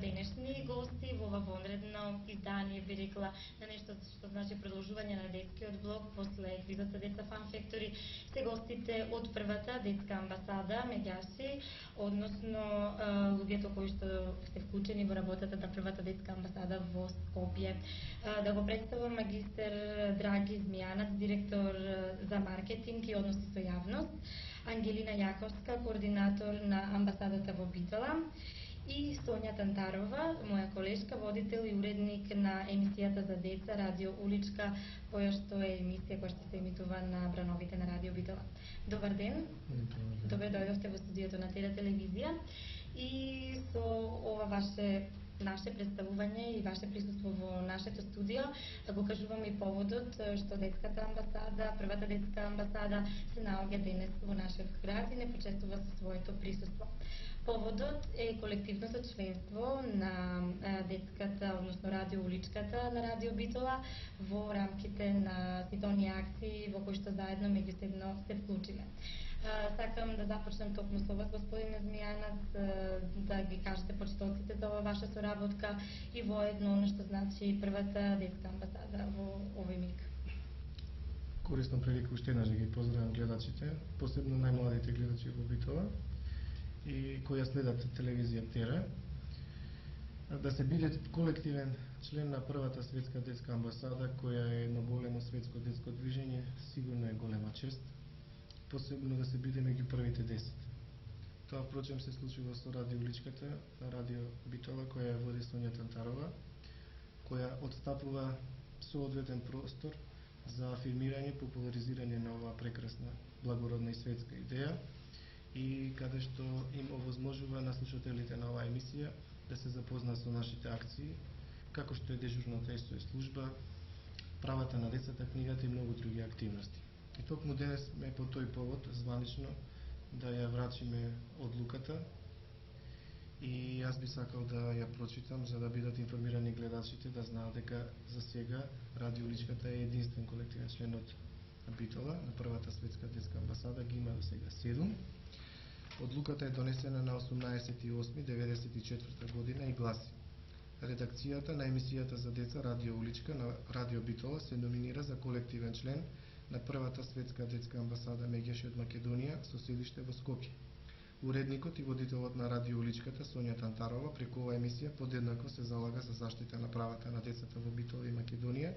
денешни гости во ова вонредно издание, би рекла, на нешто што значи продолжување на детскиот блог после кризата Деца Фан Фектори, се гостите од првата детска амбасада Меѓаши, односно луѓето кои што се вклучени во работата на првата детска амбасада во Скопје. Да го представам магистер Драги Змијанац, директор за маркетинг и односи со јавност, Ангелина Јаковска, координатор на амбасадата во Битола, и Сонја Тантарова, моја колешка, водител и уредник на емисијата за деца Радио Уличка, која што е емисија која што се емитува на брановите на Радио Битола. Добар ден. Добре дојдовте во студиото на Тера телевизија и со ова наше представување и ваше присуство во нашето студио го кажувам и поводот што детската амбасада, првата детска амбасада се наоѓа денес во нашиот град и не почестува со своето присуство. Поводот е колективното членство на детската, односно Радио Уличката на Радио Битола во рамките на сите оние акции во кои што заедно меѓусебно се вклучиме. Сакам да започнем токму со вас, господин Змијанац, да ги кажете почетоците за ова ваша соработка и воедно оно што значи првата детска амбасада во овој миг. Користам прилика уште еднаш да ги поздравам гледачите, посебно најмладите гледачи во Битола и кои ја следат телевизија Тера. Да се биде колективен член на првата светска детска амбасада, која е едно големо светско детско движење, сигурно е голема чест, посебно да се биде меѓу првите 10. Тоа, впрочем, се случува со Радио Уличката на Радио Битола, која ја води Сонја Тантарова, која отстапува соодветен простор за афирмирање, популаризирање на оваа прекрасна, благородна и светска идеја, и каде што им овозможува на слушателите на оваа емисија да се запознаат со нашите акции, како што е дежурната СОС служба, правата на децата, книгата и многу други активности. И токму денес сме по тој повод званично да ја врачиме одлуката и јас би сакал да ја прочитам за да бидат информирани гледачите, да знаат дека за сега Радио Уличката е единствен колективен член од Битола на првата светска детска амбасада, ги има до сега 7. Одлуката е донесена на 18.8.1994 година и гласи: редакцијата на емисијата за деца Радио Уличка на Радио Битола се номинира за колективен член на првата светска детска амбасада Меѓаши од Македонија со седиште во Скопје. Уредникот и водителот на Радио Уличката Сонја Тантарова преку оваа емисија подеднакво се залага за заштита на правата на децата во Битола и Македонија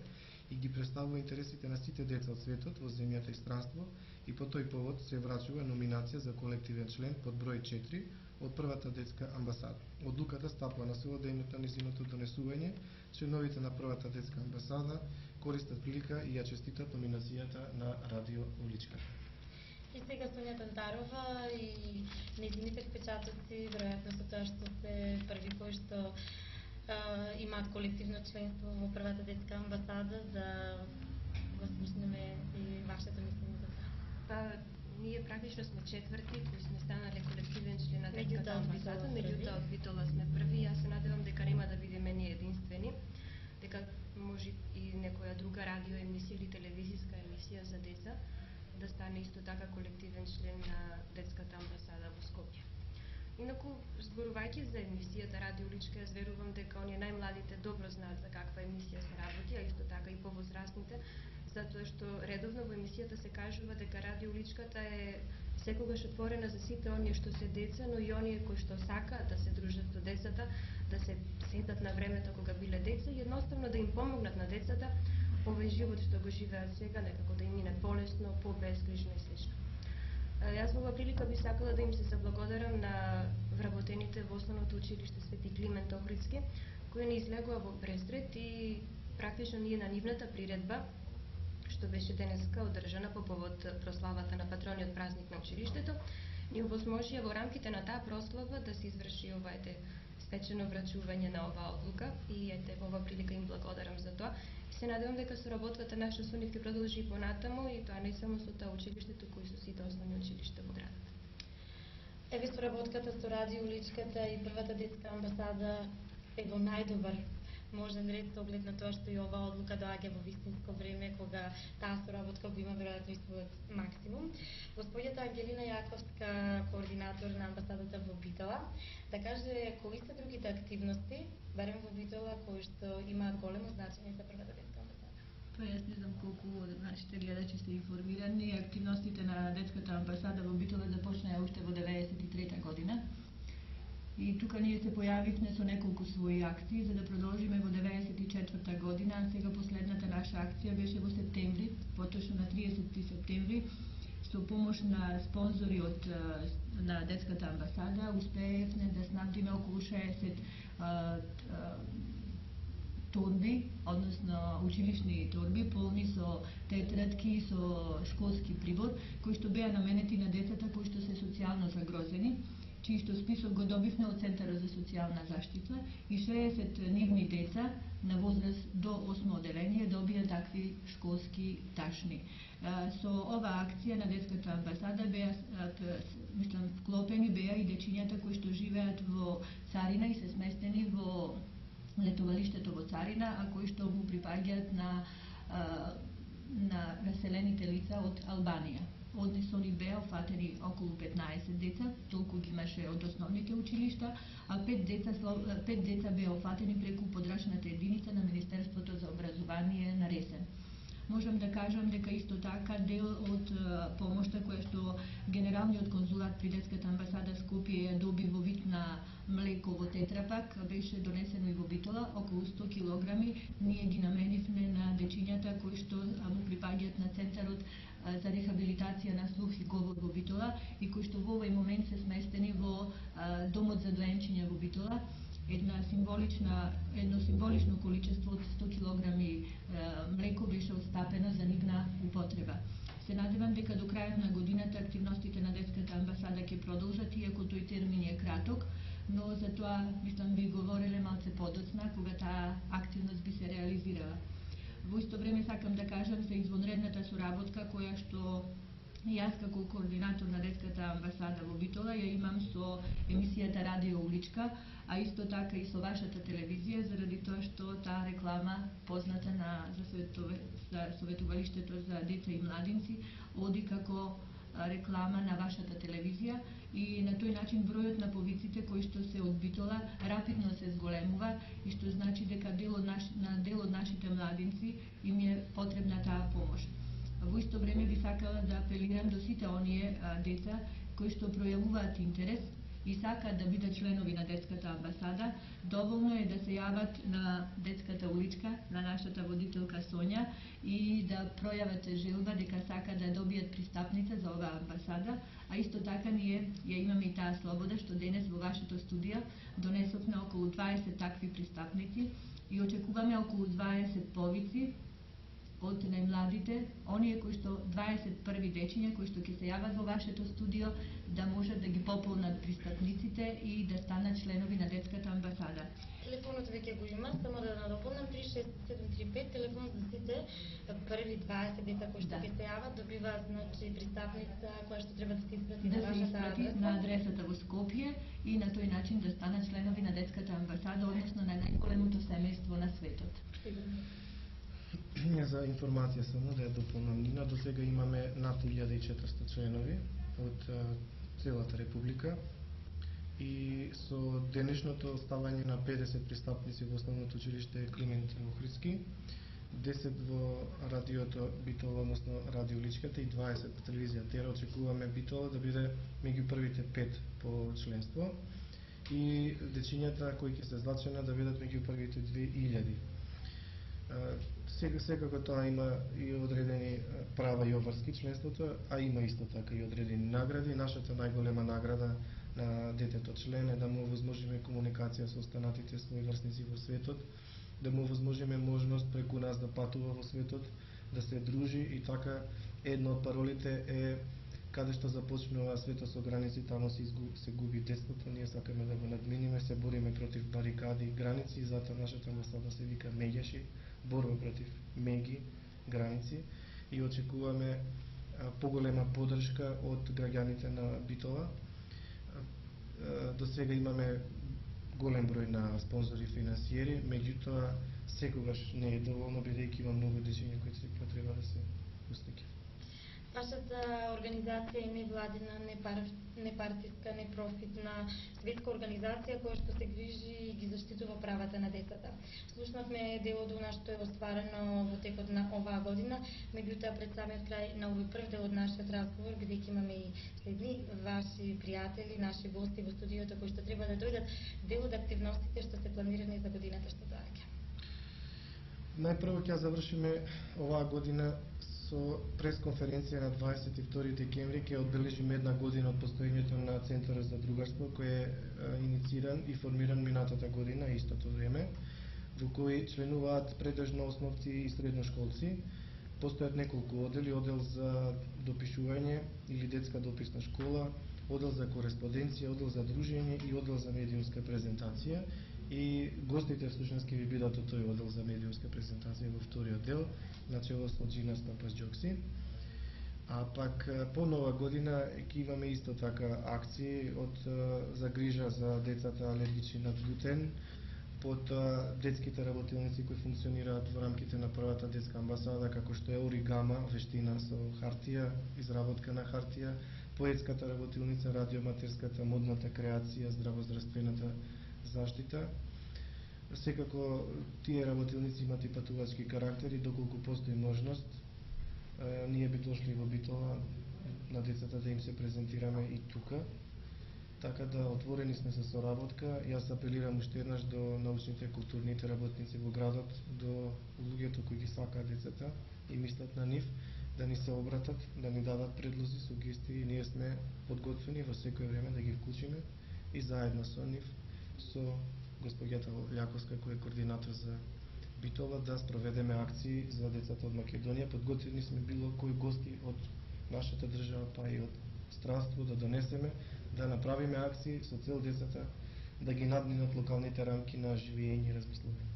и ги представува интересите на сите деца од светот во земјата и странство, и по тој повод се врачува номинација за колективен член под број 4 од првата детска амбасада. Одлуката стапува на сила денот на низиното донесување. Членовите на првата детска амбасада користат прилика и ја честитат номинацијата на Радио Уличка. И сега Сонја Тантарова и незините впечатоци, веројатно со тоа што се први кои што имаат колективно членство во првата детска амбасада, да го слушнеме и вашето мислење за тоа. Ние практично сме четврти кои сме станале колективен член на детската амбасада, меѓутоа од Битола сме први. Јас се надевам дека нема да бидеме ние единствени, дека може и некоја друга радио емисија или телевизиска емисија за деца да стане исто така колективен член на детската амбасада во Скопје. Инаку, зборувајќи за емисијата Радио Уличка, јас верувам дека оние најмладите добро знаат за каква емисија се работи, а исто така и повозрастните, затоа што редовно во емисијата се кажува дека Радио Уличката е секогаш отворена за сите оние што се деца, но и оние кои што сакаат да се дружат со децата, да се сетат на времето кога биле деца и едноставно да им помогнат на децата овој живот што го живеат сега, некако да им мине полесно, побезгрижно и слично. Јас во оваа прилика би сакала да им се заблагодарам на вработените во Основното училиште Свети Климент Охридски, кои не излегува во пресрет и практично ние на нивната приредба, што беше денеска одржана по повод прославата на патрониот празник на училиштето, ни овозможија во рамките на таа прослава да се изврши ова свечено врачување на оваа одлука и во оваа прилика им благодарам за тоа. Се надевам дека соработката наша со нив ќе продолжи и понатаму, и тоа не само со тоа училиштето, кои со сите основни училишта во градот. Еве соработката со Радио Уличката и првата детска амбасада е во најдобар можен ред со оглед на тоа што и оваа одлука доаѓа во вистинско време кога таа соработка го има веројатно и својот максимум. Господјата Ангелина Јаковска, координатор на амбасадата во Битола, да каже кои се другите активности, барем во Битола, кои што имаат големо значење за првата детска амбасада. Па јас не знам колку од нашите гледачи се информирани. Активностите на детската амбасада во Битола започнаа уште во 93 година. И тука ние се појавивме со неколку своји акции за да продолжиме во 94 година, а сега последната наша акција беше во септември, поточно на 30 септември, со помош на спонзори од на детската амбасада успеевме да снабдиме околу 60 торби, односно училишни торби, полни со тетрадки, со школски прибор, кои што беа наменети на децата кои што се социјално загрозени, чиј што список го добивме од Центарот за социјална заштита и 60 нивни деца на возраст до 8 оделение добија такви школски ташни. Со оваа акција на детската амбасада беа вклопени беа и дечињата кои што живеат во Царина и се сместени во летовалиштето во Царина, а кои што му припаѓаат на раселените лица од Албанија. Однесно ни беа офатени околу 15 деца, толку ги имаше од основните училишта, а 5 деца беа офатени преку подрачната единица на Министерството за образование на Ресен. Можам да кажам дека исто така дел од помошта која што Генералниот конзулат при детската амбасада Скопје ја доби во вид на млеко во тетрапак беше донесено и во Битола, околу 100 килограми, ние ги наменивме на дечињата кои што му припаѓаат на Центарот за рехабилитација на слух и говор во Битола и кои што во овој момент се сместени во домот за доенчиња во Битола. Едно символично количество од 100 килограми млеко беше отстапено за нивна употреба. Се надевам дека до крајот на годината активностите на детската амбасада ќе продолжат, иако тој термин е краток, но за тоа мислам би говореле малце подоцна кога таа активност би се реализирала. Во исто време сакам да кажам за извонредната соработка која што јас како координатор на детската амбасада во Битола ја имам со емисијата Радио Уличка, а исто така и со вашата телевизија, заради тоа што таа реклама позната за Советувалиштето за деца и младинци оди како реклама на вашата телевизија и на тој начин бројот на повиците кои што се од Битола рапидно се зголемува и што значи дека дел од нашите младинци им е потребна таа помош. Во исто време би сакала да апелирам до сите оние деца кои што пројавуваат интерес и сакаат да бидат членови на детската амбасада, доволно е да се јават на детската уличка, на нашата водителка Сонја и да пројават желба дека сакаат да добијат пристапница за оваа амбасада, а исто така ние ја имаме и таа слобода што денес во вашето студио донесовме околу 20 такви пристапници и очекуваме околу 20 повици од најмладите, оние кои што 21 дечиња кои што ќе се јават во вашето студио да можат да ги пополнат пристапниците и да станат членови на детската амбасада. Телефонот веќе го има, само да надополнам 36735, телефон за сите први 20 деца кои што ќе се јават добиваат значи пристапница која што треба да се испрати на вашата адреса. На адресата во Скопје и на тој начин да станат членови на детската амбасада, односно на најголемото семејство на светот. За информација само да ја дополнам Нина, до сега имаме над 1400 членови од целата република и со денешното ставање на 50 пристапници во основното училиште Климент Охридски, 10 во радиото Битола, односно Радио Уличката и 20 по телевизија Тера, очекуваме Битола да биде меѓу првите 5 по членство и дечињата кои ќе се злачена да бидат меѓу првите 2000. Секако тоа има и одредени права и обврски членството, а има исто така и одредени награди. Нашата најголема награда на детето член е да му возможиме комуникација со останатите своји врсници во светот, да му возможиме можност преку нас да патува во светот, да се дружи и така една од паролите е каде што започнува светот со граници, тамо се губи детството. Ние сакаме да го надминиме, се бориме против барикади и граници и затоа нашата амбасада се вика Меѓаши, борба против меги, граници и очекуваме поголема поддршка од граѓаните на Битола. До сега имаме голем број на спонзори и финансиери, меѓутоа секогаш не е доволно бидејќи има многу дечиња кои секогаш треба да се пустеки. Вашата организација е невладина, непартиска, непрофитна, светска организација која што се грижи и ги заштитува правата на децата. Слушнавме дел од она што е остварено во текот на оваа година, меѓутоа пред самиот крај на овој прв дел од нашиот разговор, бидејќи имаме и следни ваши пријатели, наши гости во студиото кои што треба да дојдат, дел од активностите што се планирани за годината што доаѓа. Најпрво ќе завршиме оваа година со пресконференција на 22 декември ќе одбележиме една година од постоењето на Центарот за другарство, кој е иницииран и формиран минатата година истото време, во кој членуваат предежно основци и средношколци. Постојат неколку одели: одел за допишување или детска дописна школа, одел за кореспонденција, одел за дружење и одел за медиумска презентација. И гостите всушност ќе ви бидат од тој одел за медиумска презентација во вториот дел, начело со Джина Стапас-Џокси. А пак по нова година ќе имаме исто така акции од за грижа за децата алергични на глутен, под детските работилници кои функционираат во рамките на првата детска амбасада, како што е оригама, вештина со хартија, изработка на хартија, поетската работилница, радиоматерската, модната креација, здравоздравствената заштита. Секако тие работилници имат и патувачки карактери, доколку постои можност, ние би дошли во Битола на децата да им се презентираме и тука. Така да отворени сме за соработка. Јас апелирам уште еднаш до научните, културните работници во градот, до луѓето кои ги сакаат децата и мислат на нив, да ни се обратат, да ни дадат предлози, сугестии, и ние сме подготвени во секој време да ги вклучиме и заедно со нив, со господјата Љаковска, кој е координатор за Битола, да спроведеме акции за децата од Македонија. Подготвени сме било кои гости од нашата држава, па и од странство да донесеме, да направиме акции со цел децата да ги надминат локалните рамки на живење и размислување.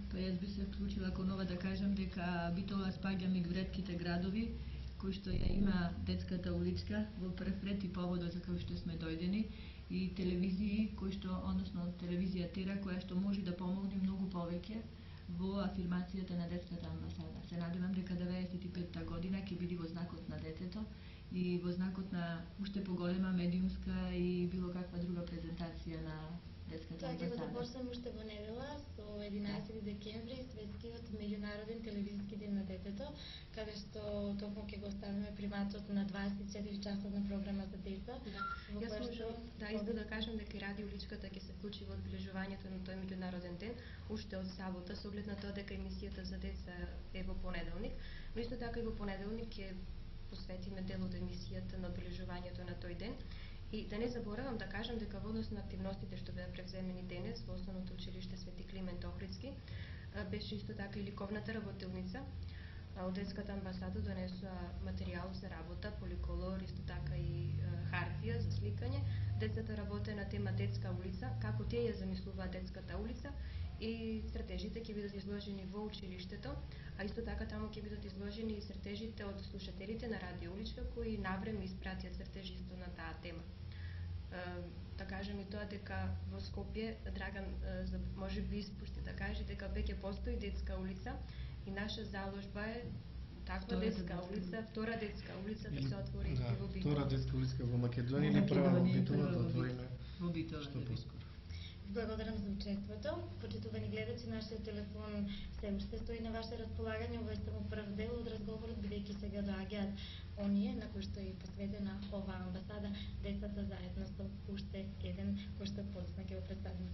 Па јас би се вклучила кон ова да кажам дека Битола спаѓа меѓу ретките градови кои што ја има детската уличка во прв ред и поводот за кој што сме дојдени, и телевизии кои што, односно телевизија Тера, која што може да помогне многу повеќе во афирмацијата на детската амбасада. Се надевам дека 95-та година ќе биде во знакот на детето и во знакот на уште поголема медиумска и било каква друга презентација на детската Тоа ќе го амбасада. започнеме уште во недела со 11 декември, светскиот меѓународен телевизиски ден на детето, каде што токму ќе го оставиме приматот на 24 часовна програма за деца. Јас можам искам да кажам дека и Радио Уличката ќе се вклучи во одбележувањето на тој меѓународен ден уште од сабота, со оглед на тоа дека емисијата за деца е во понеделник, но исто така и во понеделник ќе посветиме дел од емисијата на одбележувањето на тој ден. И да не заборавам да кажам дека во однос на активностите што беа превземени денес во Основното училиште Свети Климент Охридски, беше исто така и ликовната работилница. Од детската амбасада донесоа материјал за работа, поликолор, исто така и хартија за сликање. Децата работе на тема детска улица, како тие ја замислуваат детската улица, и цртежите ќе бидат изложени во училиштето, а исто така таму ќе бидат изложени и цртежите од слушателите на Радио Уличка кои навреме испратија цртежи исто на таа тема. Да кажем и тоа дека во Скопје Драган може би испушти да каже дека веќе постои детска улица и наша заложба е таква детска улица, втора детска улица да се отвори и во Битола. Втора детска улица во Македонија или прва во Битола да отвориме што поскоро. Благодарам за учеството. Почитувани гледачи, нашиот телефон се уште стои на ваше располагање. Ова е само прв дел од разговорот, бидејќи сега доаѓаат оние на кои што е посветена оваа амбасада, децата заедно со уште еден кој што подоцна ќе го представим.